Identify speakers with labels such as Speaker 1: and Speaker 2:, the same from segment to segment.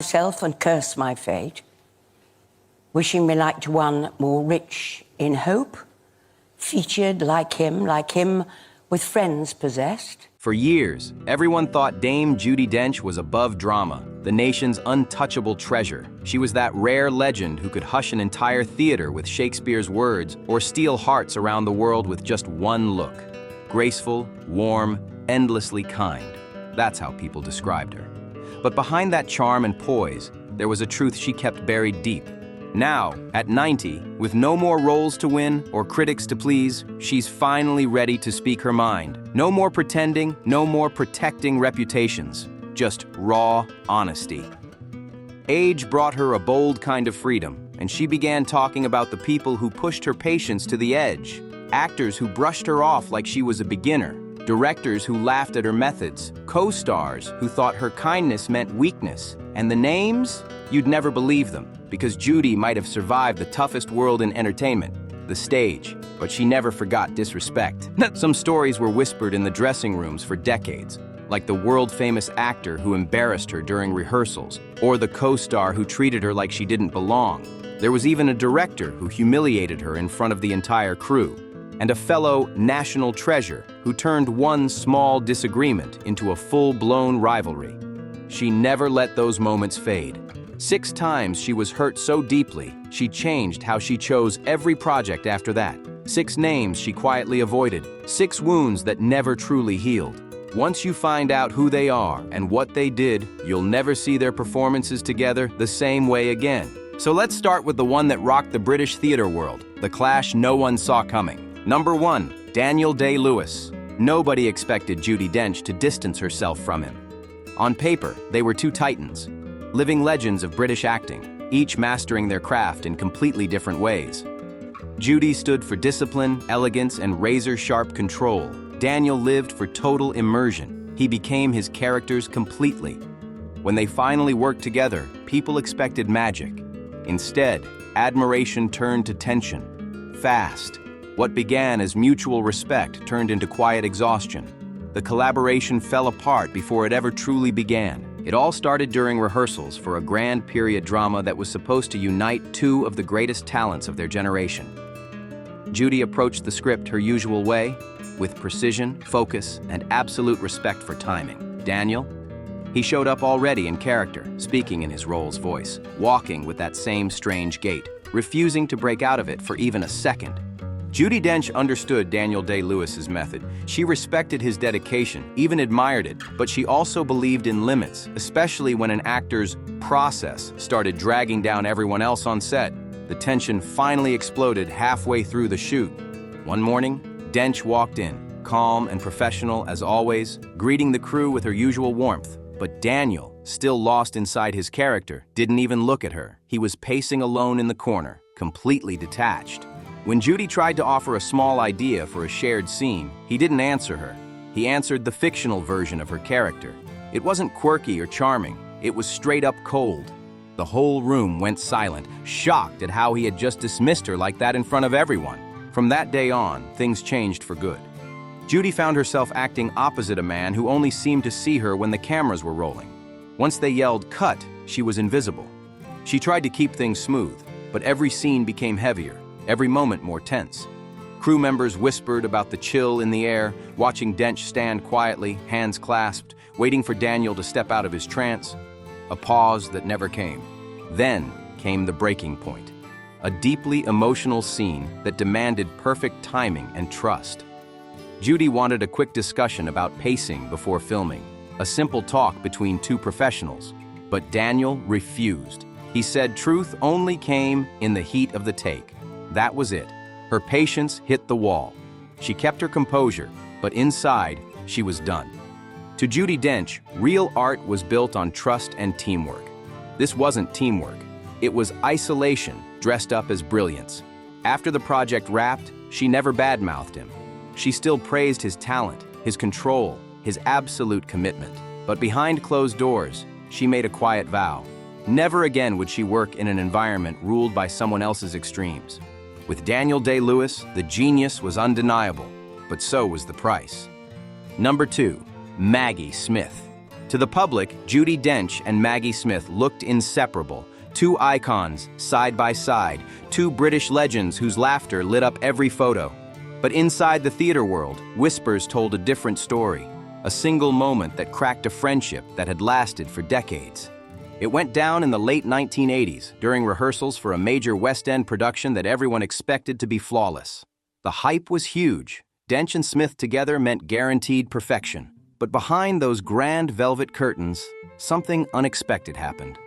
Speaker 1: myself and curse my fate, wishing me like to one more rich in hope, featured like him, with friends possessed.
Speaker 2: For years, everyone thought Dame Judi Dench was above drama, the nation's untouchable treasure. She was that rare legend who could hush an entire theater with Shakespeare's words or steal hearts around the world with just one look. Graceful, warm, endlessly kind. That's how people described her. But behind that charm and poise, there was a truth she kept buried deep. Now, at 90, with no more roles to win or critics to please, she's finally ready to speak her mind. No more pretending, no more protecting reputations, just raw honesty. Age brought her a bold kind of freedom, and she began talking about the people who pushed her patience to the edge, actors who brushed her off like she was a beginner, directors who laughed at her methods, co-stars who thought her kindness meant weakness, and the names? You'd never believe them, because Judi might have survived the toughest world in entertainment, the stage, but she never forgot disrespect. Some stories were whispered in the dressing rooms for decades, like the world-famous actor who embarrassed her during rehearsals, or the co-star who treated her like she didn't belong. There was even a director who humiliated her in front of the entire crew, and a fellow national treasure who turned one small disagreement into a full-blown rivalry. She never let those moments fade. 6 times she was hurt so deeply, she changed how she chose every project after that. 6 names she quietly avoided, 6 wounds that never truly healed. Once you find out who they are and what they did, you'll never see their performances together the same way again. So let's start with the one that rocked the British theater world, the clash no one saw coming. Number 1, Daniel Day-Lewis. Nobody expected Judi Dench to distance herself from him. On paper, they were 2 titans, living legends of British acting, each mastering their craft in completely different ways. Judi stood for discipline, elegance, and razor-sharp control. Daniel lived for total immersion. He became his characters completely. When they finally worked together, people expected magic. Instead, admiration turned to tension. Fast. What began as mutual respect turned into quiet exhaustion. The collaboration fell apart before it ever truly began. It all started during rehearsals for a grand period drama that was supposed to unite 2 of the greatest talents of their generation. Judi approached the script her usual way, with precision, focus, and absolute respect for timing. Daniel? He showed up already in character, speaking in his role's voice, walking with that same strange gait, refusing to break out of it for even a second. Judi Dench understood Daniel Day-Lewis's method. She respected his dedication, even admired it, but she also believed in limits, especially when an actor's process started dragging down everyone else on set. The tension finally exploded halfway through the shoot. One morning, Dench walked in, calm and professional as always, greeting the crew with her usual warmth. But Daniel, still lost inside his character, didn't even look at her. He was pacing alone in the corner, completely detached. When Judi tried to offer a small idea for a shared scene, he didn't answer her. He answered the fictional version of her character. It wasn't quirky or charming, it was straight up cold. The whole room went silent, shocked at how he had just dismissed her like that in front of everyone. From that day on, things changed for good. Judi found herself acting opposite a man who only seemed to see her when the cameras were rolling. Once they yelled, "Cut," she was invisible. She tried to keep things smooth, but every scene became heavier. Every moment more tense. Crew members whispered about the chill in the air, watching Dench stand quietly, hands clasped, waiting for Daniel to step out of his trance. A pause that never came. Then came the breaking point. A deeply emotional scene that demanded perfect timing and trust. Judi wanted a quick discussion about pacing before filming, a simple talk between 2 professionals, but Daniel refused. He said truth only came in the heat of the take. That was it. Her patience hit the wall. She kept her composure, but inside, she was done. To Judi Dench, real art was built on trust and teamwork. This wasn't teamwork. It was isolation dressed up as brilliance. After the project wrapped, she never badmouthed him. She still praised his talent, his control, his absolute commitment. But behind closed doors, she made a quiet vow. Never again would she work in an environment ruled by someone else's extremes. With Daniel Day-Lewis, the genius was undeniable, but so was the price. Number 2, Maggie Smith. To the public, Judi Dench and Maggie Smith looked inseparable. Two icons, side by side, two British legends whose laughter lit up every photo. But inside the theater world, whispers told a different story. A single moment that cracked a friendship that had lasted for decades. It went down in the late 1980s, during rehearsals for a major West End production that everyone expected to be flawless. The hype was huge. Dench and Smith together meant guaranteed perfection. But behind those grand velvet curtains, something unexpected happened.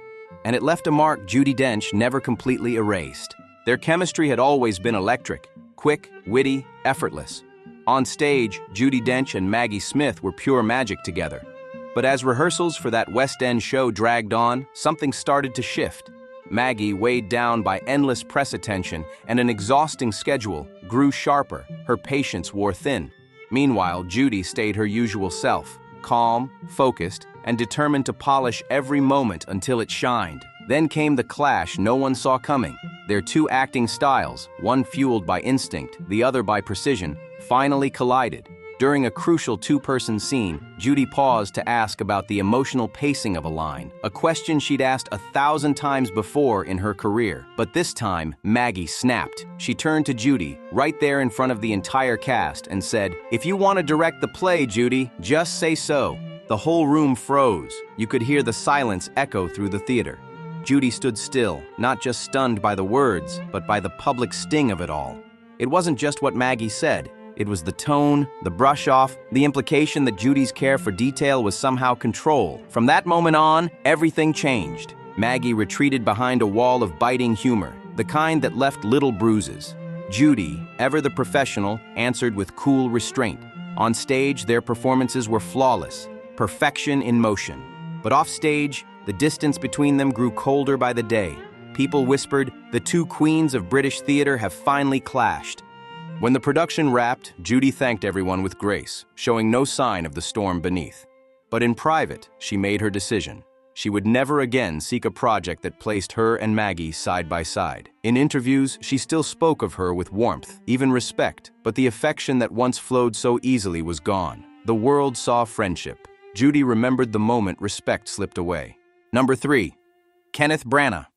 Speaker 2: And it left a mark Judi Dench never completely erased. Their chemistry had always been electric, quick, witty, effortless. On stage, Judi Dench and Maggie Smith were pure magic together. But as rehearsals for that West End show dragged on, something started to shift. Maggie, weighed down by endless press attention and an exhausting schedule, grew sharper. Her patience wore thin. Meanwhile, Judi stayed her usual self, calm, focused, and determined to polish every moment until it shined. Then came the clash no one saw coming. Their two acting styles, one fueled by instinct, the other by precision, finally collided. During a crucial two-person scene, Judi paused to ask about the emotional pacing of a line, a question she'd asked 1,000 times before in her career. But this time, Maggie snapped. She turned to Judi, right there in front of the entire cast, and said, "If you want to direct the play, Judi, just say so." The whole room froze. You could hear the silence echo through the theater. Judi stood still, not just stunned by the words, but by the public sting of it all. It wasn't just what Maggie said. It was the tone, the brush-off, the implication that Judi's care for detail was somehow control. From that moment on, everything changed. Maggie retreated behind a wall of biting humor, the kind that left little bruises. Judi, ever the professional, answered with cool restraint. On stage, their performances were flawless, perfection in motion. But off stage, the distance between them grew colder by the day. People whispered, "The two queens of British theater have finally clashed." When the production wrapped, Judi thanked everyone with grace, showing no sign of the storm beneath. But in private, she made her decision. She would never again seek a project that placed her and Maggie side by side. In interviews, she still spoke of her with warmth, even respect, but the affection that once flowed so easily was gone. The world saw friendship. Judi remembered the moment respect slipped away. Number 3. Kenneth Branagh.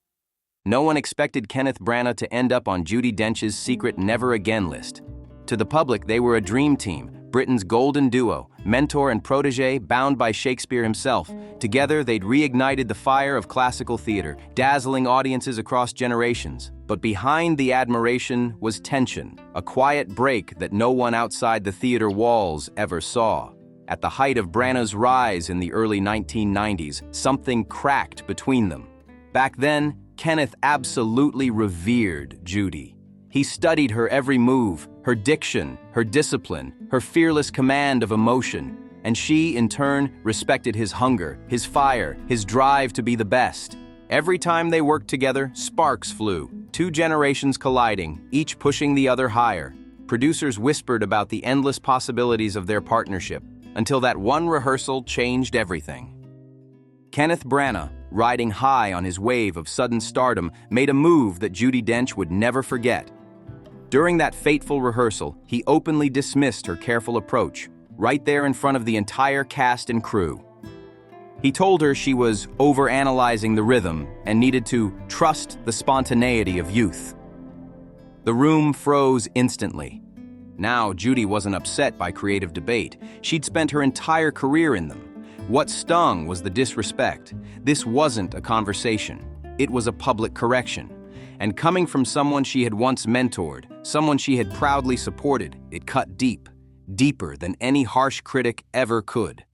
Speaker 2: No one expected Kenneth Branagh to end up on Judi Dench's secret never again list. To the public, they were a dream team, Britain's golden duo, mentor and protege bound by Shakespeare himself. Together, they'd reignited the fire of classical theater, dazzling audiences across generations. But behind the admiration was tension, a quiet break that no one outside the theater walls ever saw. At the height of Branagh's rise in the early 1990s, something cracked between them. Back then, Kenneth absolutely revered Judi. He studied her every move, her diction, her discipline, her fearless command of emotion. And she, in turn, respected his hunger, his fire, his drive to be the best. Every time they worked together, sparks flew, two generations colliding, each pushing the other higher. Producers whispered about the endless possibilities of their partnership, until that one rehearsal changed everything. Kenneth Branagh, riding high on his wave of sudden stardom, made a move that Judi Dench would never forget. During that fateful rehearsal, he openly dismissed her careful approach, right there in front of the entire cast and crew. He told her she was overanalyzing the rhythm and needed to trust the spontaneity of youth. The room froze instantly. Now, Judi wasn't upset by creative debate. She'd spent her entire career in them. What stung was the disrespect. This wasn't a conversation. It was a public correction. And coming from someone she had once mentored, someone she had proudly supported, it cut deep, deeper than any harsh critic ever could.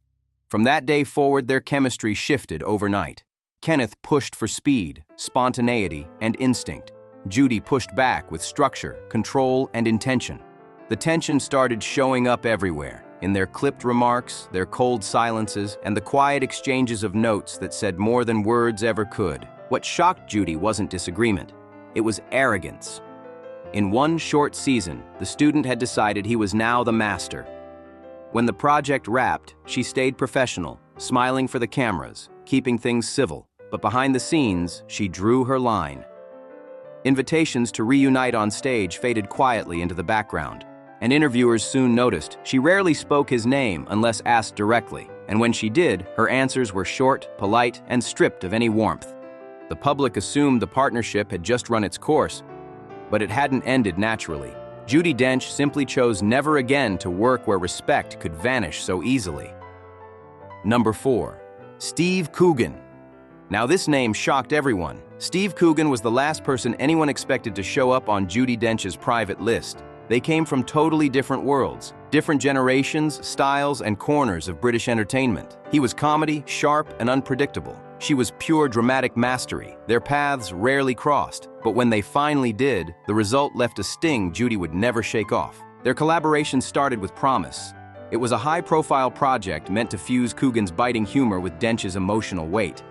Speaker 2: From that day forward, their chemistry shifted overnight. Kenneth pushed for speed, spontaneity, and instinct. Judi pushed back with structure, control, and intention. The tension started showing up everywhere, in their clipped remarks, their cold silences, and the quiet exchanges of notes that said more than words ever could. What shocked Judi wasn't disagreement. It was arrogance. In one short season, the student had decided he was now the master. When the project wrapped, she stayed professional, smiling for the cameras, keeping things civil. But behind the scenes, she drew her line. Invitations to reunite on stage faded quietly into the background, and interviewers soon noticed she rarely spoke his name unless asked directly. And when she did, her answers were short, polite, and stripped of any warmth. The public assumed the partnership had just run its course, but it hadn't ended naturally. Judi Dench simply chose never again to work where respect could vanish so easily. Number 4. Steve Coogan. Now this name shocked everyone. Steve Coogan was the last person anyone expected to show up on Judi Dench's private list. They came from totally different worlds, different generations, styles, and corners of British entertainment. He was comedy, sharp, and unpredictable. She was pure dramatic mastery. Their paths rarely crossed, but when they finally did, the result left a sting Judi would never shake off. Their collaboration started with promise. It was a high-profile project meant to fuse Coogan's biting humor with Dench's emotional weight.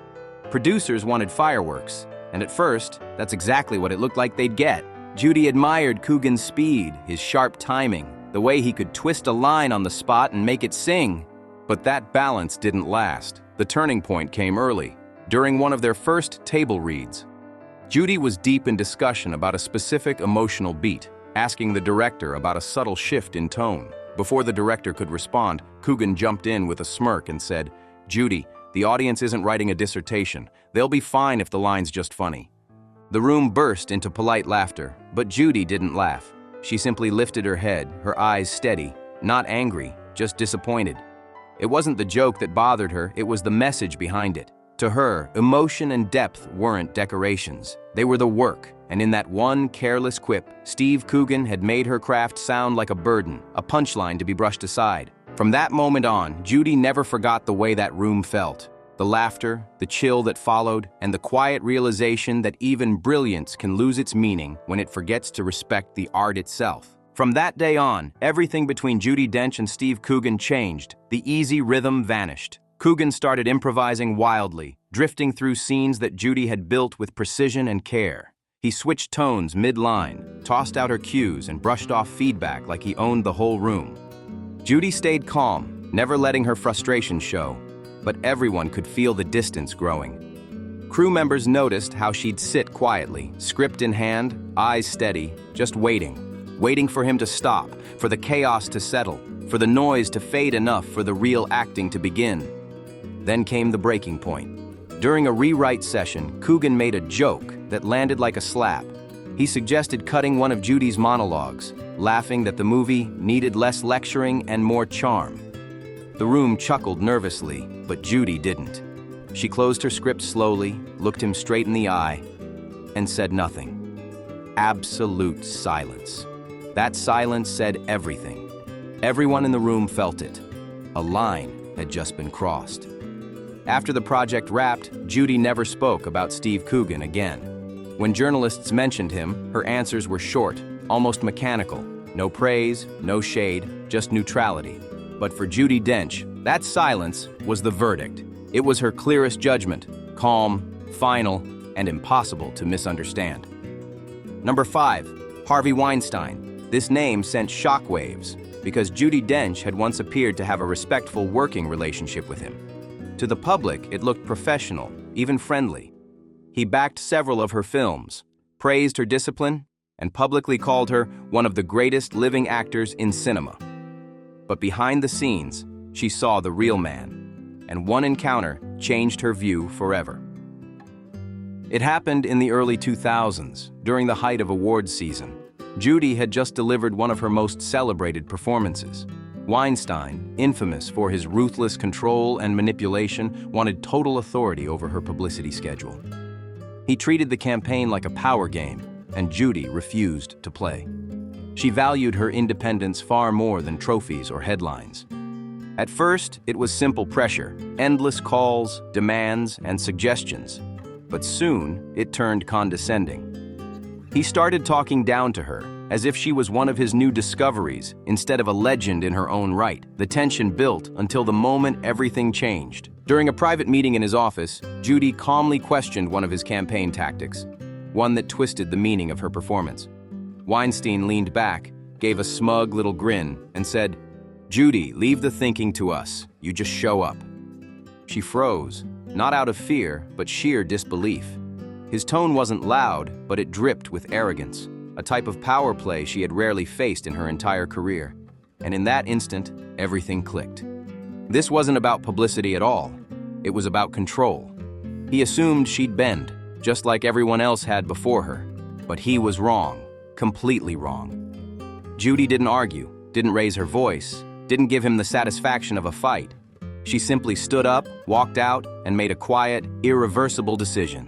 Speaker 2: Producers wanted fireworks, and at first, that's exactly what it looked like they'd get. Judi admired Coogan's speed, his sharp timing, the way he could twist a line on the spot and make it sing. But that balance didn't last. The turning point came early, during one of their first table reads. Judi was deep in discussion about a specific emotional beat, asking the director about a subtle shift in tone. Before the director could respond, Coogan jumped in with a smirk and said, "Judi, the audience isn't writing a dissertation. They'll be fine if the line's just funny." The room burst into polite laughter, but Judi didn't laugh. She simply lifted her head, her eyes steady, not angry, just disappointed. It wasn't the joke that bothered her, it was the message behind it. To her, emotion and depth weren't decorations. They were the work, and in that one careless quip, Steve Coogan had made her craft sound like a burden, a punchline to be brushed aside. From that moment on, Judi never forgot the way that room felt. The laughter, the chill that followed, and the quiet realization that even brilliance can lose its meaning when it forgets to respect the art itself. From that day on, everything between Judi Dench and Steve Coogan changed. The easy rhythm vanished. Coogan started improvising wildly, drifting through scenes that Judi had built with precision and care. He switched tones mid-line, tossed out her cues, and brushed off feedback like he owned the whole room. Judi stayed calm, never letting her frustration show, but everyone could feel the distance growing. Crew members noticed how she'd sit quietly, script in hand, eyes steady, just waiting for him to stop, for the chaos to settle, for the noise to fade enough for the real acting to begin. Then came the breaking point. During a rewrite session, Coogan made a joke that landed like a slap. He suggested cutting one of Judi's monologues, laughing that the movie needed less lecturing and more charm. The room chuckled nervously, but Judi didn't. She closed her script slowly, looked him straight in the eye, and said nothing. Absolute silence. That silence said everything. Everyone in the room felt it. A line had just been crossed. After the project wrapped, Judi never spoke about Steve Coogan again. When journalists mentioned him, her answers were short, almost mechanical. No praise, no shade, just neutrality. But for Judi Dench, that silence was the verdict. It was her clearest judgment, calm, final, and impossible to misunderstand. Number 5, Harvey Weinstein. This name sent shockwaves because Judi Dench had once appeared to have a respectful working relationship with him. To the public, it looked professional, even friendly. He backed several of her films, praised her discipline, and publicly called her one of the greatest living actors in cinema. But behind the scenes, she saw the real man, and one encounter changed her view forever. It happened in the early 2000s, during the height of awards season. Judi had just delivered one of her most celebrated performances. Weinstein, infamous for his ruthless control and manipulation, wanted total authority over her publicity schedule. He treated the campaign like a power game, and Judi refused to play. She valued her independence far more than trophies or headlines. At first, it was simple pressure, endless calls, demands, and suggestions. But soon, it turned condescending. He started talking down to her, as if she was one of his new discoveries, instead of a legend in her own right. The tension built until the moment everything changed. During a private meeting in his office, Judi calmly questioned one of his campaign tactics, one that twisted the meaning of her performance. Weinstein leaned back, gave a smug little grin, and said, "Judi, leave the thinking to us. You just show up." She froze, not out of fear, but sheer disbelief. His tone wasn't loud, but it dripped with arrogance, a type of power play she had rarely faced in her entire career. And in that instant, everything clicked. This wasn't about publicity at all. It was about control. He assumed she'd bend, just like everyone else had before her. But he was wrong, completely wrong. Judi didn't argue, didn't raise her voice, didn't give him the satisfaction of a fight. She simply stood up, walked out, and made a quiet, irreversible decision.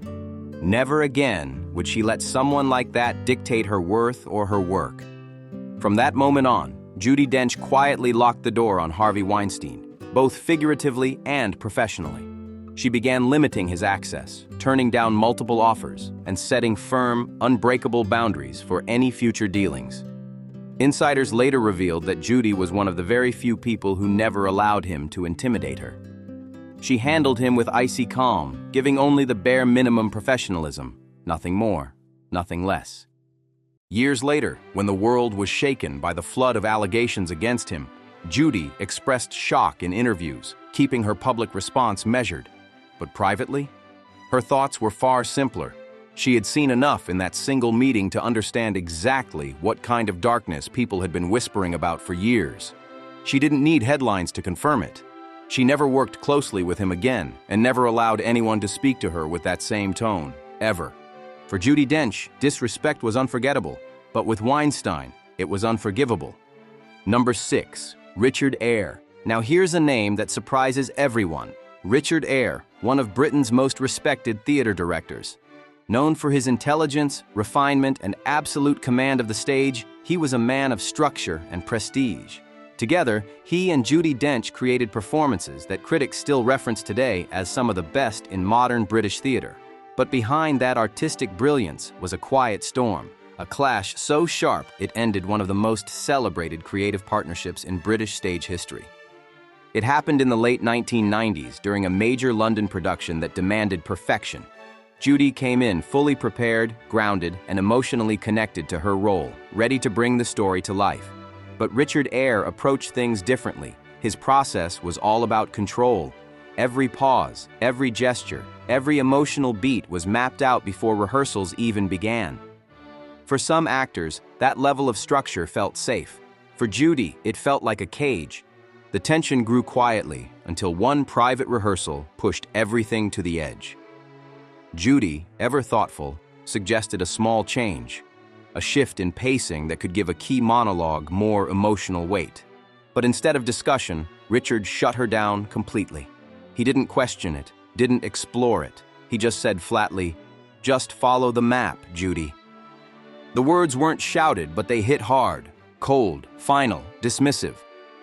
Speaker 2: Never again would she let someone like that dictate her worth or her work. From that moment on, Judi Dench quietly locked the door on Harvey Weinstein, both figuratively and professionally. She began limiting his access, turning down multiple offers, and setting firm, unbreakable boundaries for any future dealings. Insiders later revealed that Judi was one of the very few people who never allowed him to intimidate her. She handled him with icy calm, giving only the bare minimum professionalism, nothing more, nothing less. Years later, when the world was shaken by the flood of allegations against him, Judi expressed shock in interviews, keeping her public response measured. But privately, her thoughts were far simpler. She had seen enough in that single meeting to understand exactly what kind of darkness people had been whispering about for years. She didn't need headlines to confirm it. She never worked closely with him again and never allowed anyone to speak to her with that same tone, ever. For Judi Dench, disrespect was unforgettable, but with Weinstein, it was unforgivable. Number 6, Richard Eyre. Now here's a name that surprises everyone. Richard Eyre, one of Britain's most respected theater directors. Known for his intelligence, refinement, and absolute command of the stage, he was a man of structure and prestige. Together, he and Judi Dench created performances that critics still reference today as some of the best in modern British theater. But behind that artistic brilliance was a quiet storm, a clash so sharp it ended one of the most celebrated creative partnerships in British stage history. It happened in the late 1990s during a major London production that demanded perfection. Judi came in fully prepared, grounded, and emotionally connected to her role, ready to bring the story to life. But Richard Eyre approached things differently. His process was all about control. Every pause, every gesture, every emotional beat was mapped out before rehearsals even began. For some actors, that level of structure felt safe. For Judi, it felt like a cage. The tension grew quietly until one private rehearsal pushed everything to the edge. Judi, ever thoughtful, suggested a small change, a shift in pacing that could give a key monologue more emotional weight. But instead of discussion, Richard shut her down completely. He didn't question it, didn't explore it. He just said flatly, "Just follow the map, Judi." The words weren't shouted, but they hit hard, cold, final, dismissive.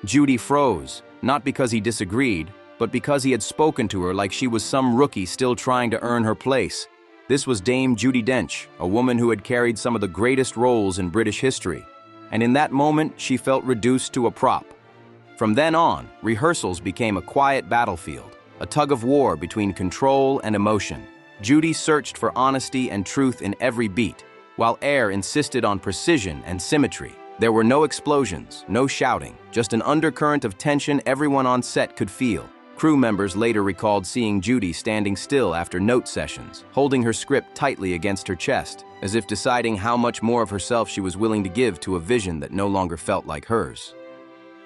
Speaker 2: Judi froze, not because he disagreed, but because he had spoken to her like she was some rookie still trying to earn her place. This was Dame Judi Dench, a woman who had carried some of the greatest roles in British history. And in that moment, she felt reduced to a prop. From then on, rehearsals became a quiet battlefield, a tug of war between control and emotion. Judi searched for honesty and truth in every beat, while Eyre insisted on precision and symmetry. There were no explosions, no shouting, just an undercurrent of tension everyone on set could feel. Crew members later recalled seeing Judi standing still after note sessions, holding her script tightly against her chest, as if deciding how much more of herself she was willing to give to a vision that no longer felt like hers.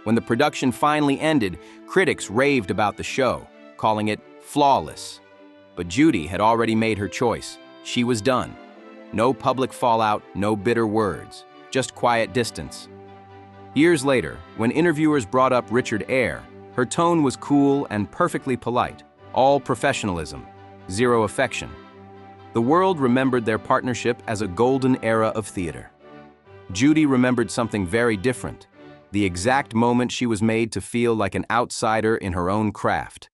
Speaker 2: When the production finally ended, critics raved about the show, calling it flawless. But Judi had already made her choice. She was done. No public fallout, no bitter words, just quiet distance. Years later, when interviewers brought up Richard Eyre, her tone was cool and perfectly polite, all professionalism, zero affection. The world remembered their partnership as a golden era of theater. Judi remembered something very different, the exact moment she was made to feel like an outsider in her own craft.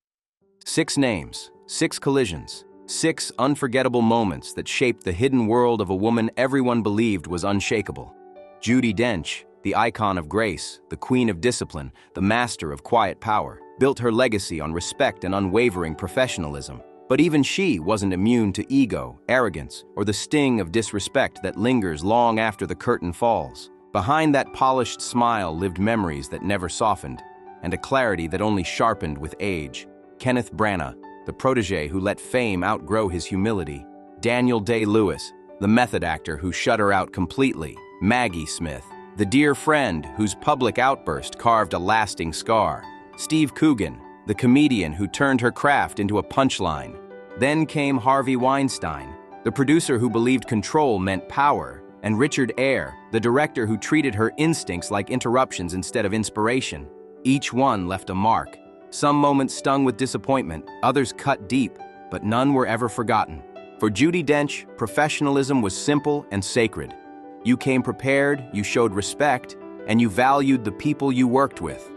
Speaker 2: 6 names, 6 collisions, 6 unforgettable moments that shaped the hidden world of a woman everyone believed was unshakable. Judi Dench, the icon of grace, the queen of discipline, the master of quiet power, built her legacy on respect and unwavering professionalism. But even she wasn't immune to ego, arrogance, or the sting of disrespect that lingers long after the curtain falls. Behind that polished smile lived memories that never softened, and a clarity that only sharpened with age. Kenneth Branagh, the protege who let fame outgrow his humility. Daniel Day-Lewis, the method actor who shut her out completely. Maggie Smith, the dear friend whose public outburst carved a lasting scar. Steve Coogan, the comedian who turned her craft into a punchline. Then came Harvey Weinstein, the producer who believed control meant power, and Richard Eyre, the director who treated her instincts like interruptions instead of inspiration. Each one left a mark. Some moments stung with disappointment, others cut deep, but none were ever forgotten. For Judi Dench, professionalism was simple and sacred. You came prepared, you showed respect, and you valued the people you worked with.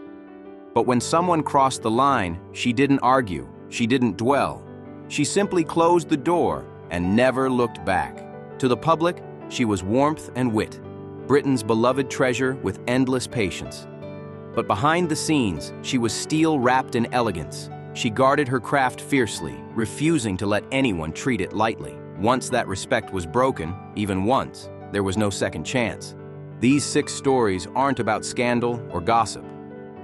Speaker 2: But when someone crossed the line, she didn't argue, she didn't dwell. She simply closed the door and never looked back. To the public, she was warmth and wit, Britain's beloved treasure with endless patience. But behind the scenes, she was steel wrapped in elegance. She guarded her craft fiercely, refusing to let anyone treat it lightly. Once that respect was broken, even once, there was no second chance. These 6 stories aren't about scandal or gossip.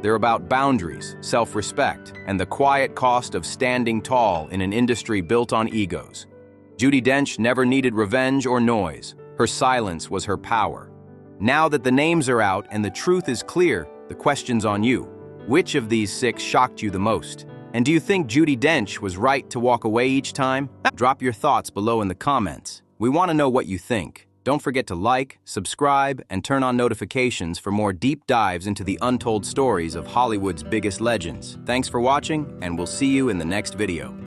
Speaker 2: They're about boundaries, self-respect, and the quiet cost of standing tall in an industry built on egos. Judi Dench never needed revenge or noise. Her silence was her power. Now that the names are out and the truth is clear, the question's on you. Which of these 6 shocked you the most? And do you think Judi Dench was right to walk away each time? Drop your thoughts below in the comments. We want to know what you think. Don't forget to like, subscribe, and turn on notifications for more deep dives into the untold stories of Hollywood's biggest legends. Thanks for watching, and we'll see you in the next video.